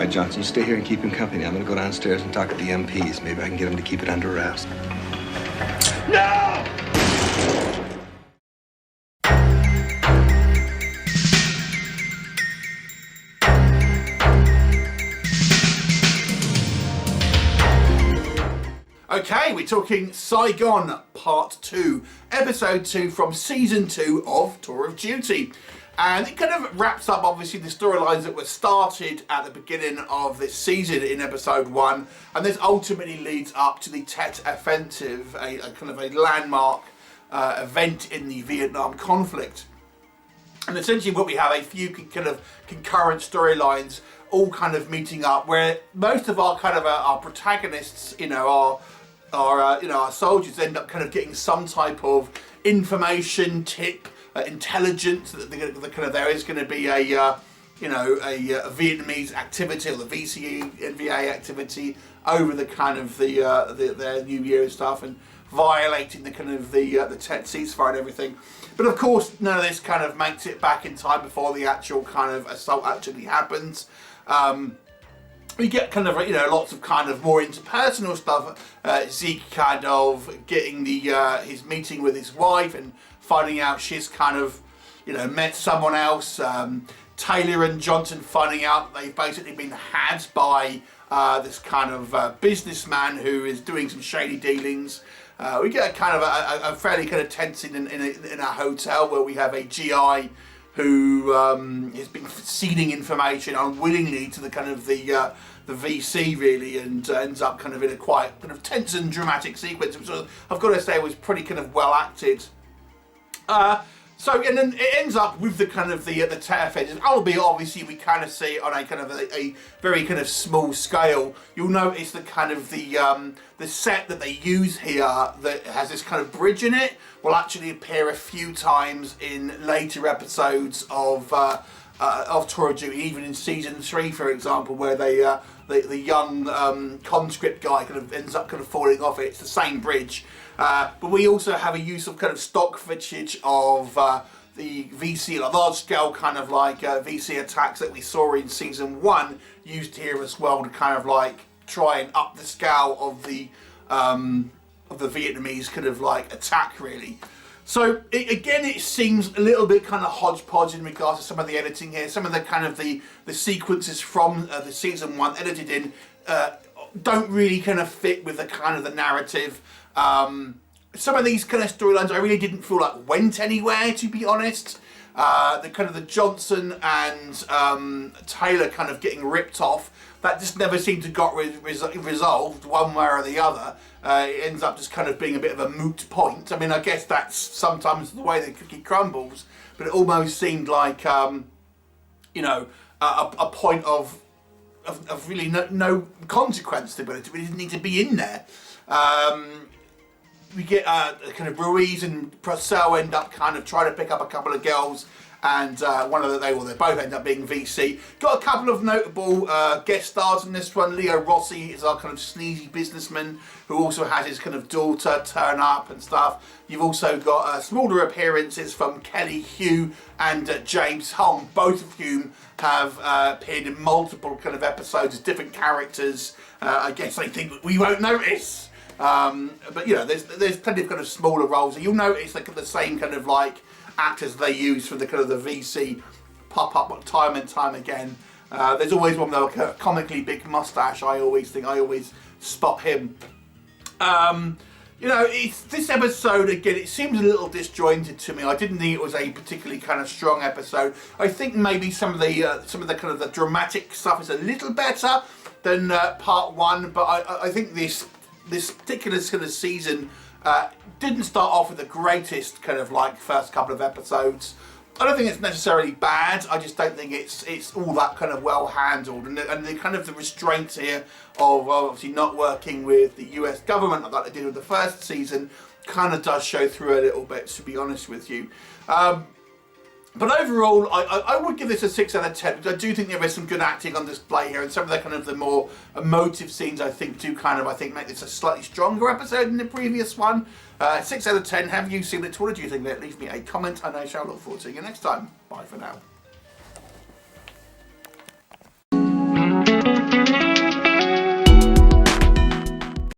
right, Johnson, you stay here and keep him company. I'm gonna go downstairs and talk to the MPs. Maybe I can get him to keep it under wraps. No! Okay, we're talking Saigon Part 2, Episode 2 from Season 2 of Tour of Duty. And it kind of wraps up, obviously, the storylines that were started at the beginning of this season in Episode 1. And this ultimately leads up to the Tet Offensive, a kind of a landmark event in the Vietnam conflict. And essentially what we have, a few kind of concurrent storylines all kind of meeting up, where most of our kind of our protagonists, you know, our soldiers end up kind of getting some type of information, tip, intelligence that there is going to be a Vietnamese activity, or the VCA activity over the kind of their New Year and stuff, and violating the kind of the Tet ceasefire and everything. But of course, none of this kind of makes it back in time before the actual kind of assault actually happens. We get kind of, you know, lots of kind of more interpersonal stuff. Zeke kind of getting his meeting with his wife and finding out she's kind of, you know, met someone else. Taylor and Johnson finding out they've basically been had by this kind of businessman who is doing some shady dealings. We get a kind of a fairly kind of tense scene in a hotel where we have a GI who has been ceding information unwillingly to the kind of the VC, really, and ends up kind of in a quite kind of tense and dramatic sequence, which I've got to say was pretty kind of well acted. And then it ends up with the kind of the Tet Offensive, albeit obviously we kind of see it on a kind of a very kind of small scale. You'll notice the kind of the set that they use here that has this kind of bridge in it will actually appear a few times in later episodes of Tour of Duty, even in Season 3, for example, where the young conscript guy kind of ends up kind of falling off it. It's the same bridge. But we also have a use of kind of stock footage of the VC, like large scale kind of like VC attacks that we saw in Season 1, used here as well to kind of like try and up the scale of the Vietnamese kind of like attack, really. So again, it seems a little bit kind of hodgepodge in regards to some of the editing here. Some of the kind of the sequences from the Season 1 edited in don't really kind of fit with the kind of the narrative. Some of these kind of storylines I really didn't feel like went anywhere, to be honest. The kind of the Johnson and Taylor kind of getting ripped off, that just never seemed to got resolved one way or the other. It ends up just kind of being a bit of a moot point. I mean, I guess that's sometimes the way the cookie crumbles, but it almost seemed like, you know, a point of really no consequence to it. It didn't need to be in there. We get kind of Ruiz and Purcell end up kind of trying to pick up a couple of girls, and they both end up being VC. Got a couple of notable guest stars in this one. Leo Rossi is our kind of sleazy businessman who also has his kind of daughter turn up and stuff. You've also got smaller appearances from Kelly Hugh and James Hong, both of whom have appeared in multiple kind of episodes as different characters. I guess they think we won't notice. But you know, there's plenty of kind of smaller roles, and you'll notice like the same kind of like actors they use for the kind of the VC pop up time and time again. There's always one with a comically big mustache. I always spot him. You know, this episode again, it seems a little disjointed to me. I didn't think it was a particularly kind of strong episode. I think maybe some of the kind of the dramatic stuff is a little better than part 1, but I think this particular kind of season didn't start off with the greatest kind of like first couple of episodes. I don't think it's necessarily bad. I just don't think it's all that kind of well handled, and the kind of the restraints here of obviously not working with the US government like they did with the first season kind of does show through a little bit, to be honest with you. But overall, I would give this a 6 out of 10, because I do think there is some good acting on display here, and some of the kind of the more emotive scenes I think do kind of make this a slightly stronger episode than the previous one. 6 out of 10. Have you seen it? What did you think of it? Leave me a comment, and I shall look forward to seeing you next time. Bye for now.